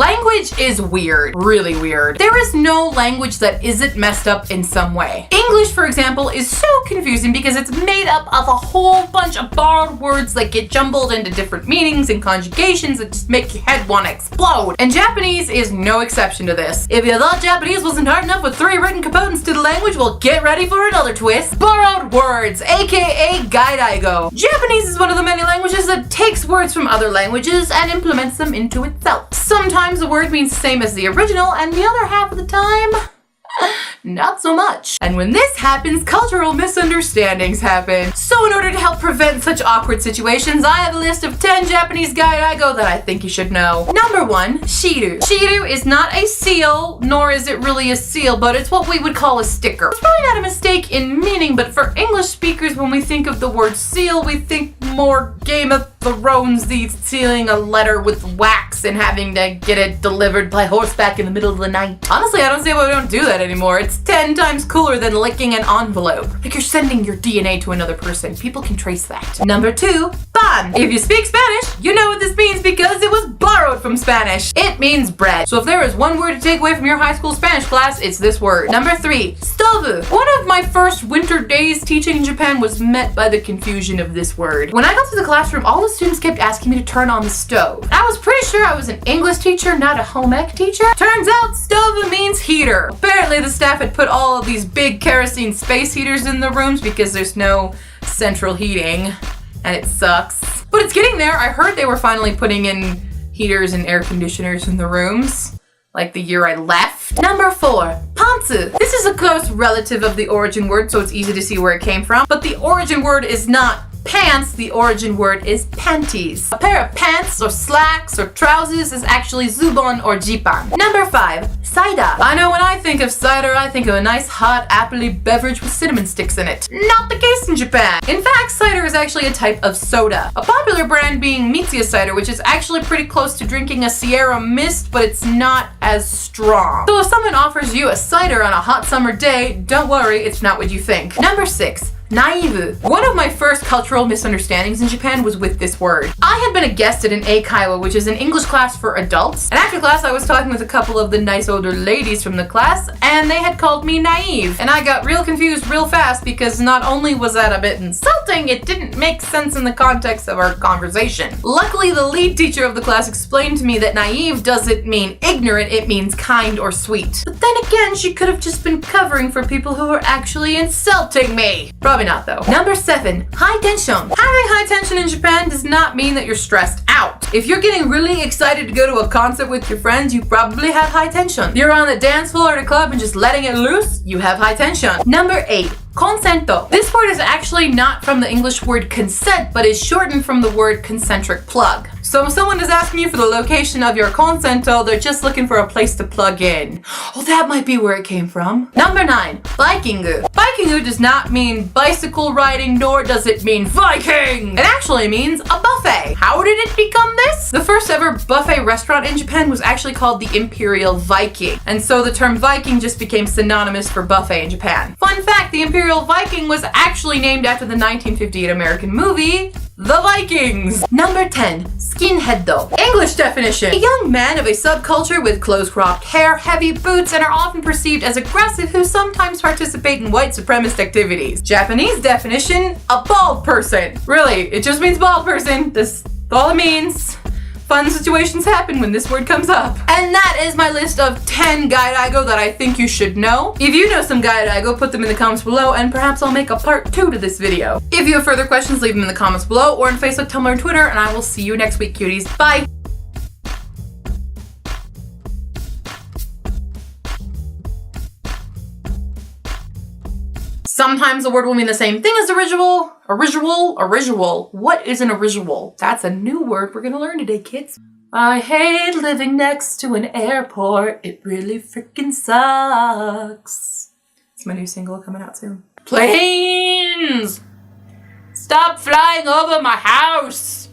Language is weird, really weird. There is no language that isn't messed up in some way. English, for example, is so confusing because it's made up of a whole bunch of borrowed words that get jumbled into different meanings and conjugations that just make your head want to explode. And Japanese is no exception to this. If you thought Japanese wasn't hard enough with 3 written components to the language, well, get ready for another twist. Borrowed words, aka Gairaigo. Japanese is one of the many languages that takes words from other languages and implements them into itself. Sometimes the word means the same as the original, and the other half of the time, not so much. And when this happens, cultural misunderstandings happen. So in order to help prevent such awkward situations, I have a list of 10 Japanese Gairaigo that I think you should know. Number 1, shiru. Shiru is not a seal, nor is it really a seal, but it's what we would call a sticker. It's probably not a mistake in meaning, but for English speakers, when we think of the word seal, we think more Game of Thrones, the sealing a letter with wax and having to get it delivered by horseback in the middle of the night. Honestly, I don't see why we don't do that anymore. It's 10 times cooler than licking an envelope. Like you're sending your DNA to another person. People can trace that. Number 2, pan. If you speak Spanish, you know what this means because it was borrowed from Spanish. It means bread. So if there is one word to take away from your high school Spanish class, it's this word. Number 3, stovu. One of my first winter days teaching in Japan was met by the confusion of this word. When I got to the classroom, all the students kept asking me to turn on the stove. I was pretty sure I was an English teacher, not a home ec teacher. Turns out stovu means heater. Apparently the staff had put all of these big kerosene space heaters in the rooms because there's no central heating and it sucks. But it's getting there. I heard they were finally putting in heaters and air conditioners in the rooms, like the year I left. Number 4, pantsu. This is a close relative of the origin word, so it's easy to see where it came from. But the origin word is not pants, the origin word is panties. A pair of pants or slacks or trousers is actually zubon or jipan. Number 5, cider. I know when I think of cider, I think of a nice hot appley beverage with cinnamon sticks in it. Not the case in Japan. In fact, cider is actually a type of soda. A popular brand being Mitsuya cider, which is actually pretty close to drinking a Sierra Mist, but it's not as strong. So if someone offers you a cider on a hot summer day, don't worry, it's not what you think. Number 6, naive. One of my first cultural misunderstandings in Japan was with this word. I had been a guest at an eikaiwa, which is an English class for adults, and after class I was talking with a couple of the nice older ladies from the class, and they had called me naive. And I got real confused real fast because not only was that a bit insulting, it didn't make sense in the context of our conversation. Luckily, the lead teacher of the class explained to me that naive doesn't mean ignorant, it means kind or sweet. But then again, she could have just been covering for people who were actually insulting me. Probably not though. Number 7, high tension. Having high tension in Japan does not mean that you're stressed out. If you're getting really excited to go to a concert with your friends, you probably have high tension. You're on the dance floor at a club and just letting it loose, you have high tension. Number 8, consento. This word is actually not from the English word consent, but is shortened from the word concentric plug. So if someone is asking you for the location of your consento, they're just looking for a place to plug in. Oh, that might be where it came from. Number 9, Vikingu. Vikingu does not mean bicycle riding, nor does it mean Viking. It actually means a buffet. How did it become this? The first ever buffet restaurant in Japan was actually called the Imperial Viking. And so the term Viking just became synonymous for buffet in Japan. Fun fact, the Imperial Viking was actually named after the 1958 American movie, The Vikings. Number 10, skinhead though. English definition. A young man of a subculture with close-cropped hair, heavy boots, and are often perceived as aggressive who sometimes participate in white supremacist activities. Japanese definition, a bald person. Really, it just means bald person. That's all it means. Fun situations happen when this word comes up. And that is my list of 10 Gairaigo that I think you should know. If you know some Gairaigo, put them in the comments below and perhaps I'll make a part 2 to this video. If you have further questions, leave them in the comments below or on Facebook, Tumblr, and Twitter, and I will see you next week, cuties. Bye! Sometimes the word will mean the same thing as original. Original. What is an original? That's a new word we're gonna learn today, kids. I hate living next to an airport. It really freaking sucks. It's my new single coming out soon. Planes! Stop flying over my house!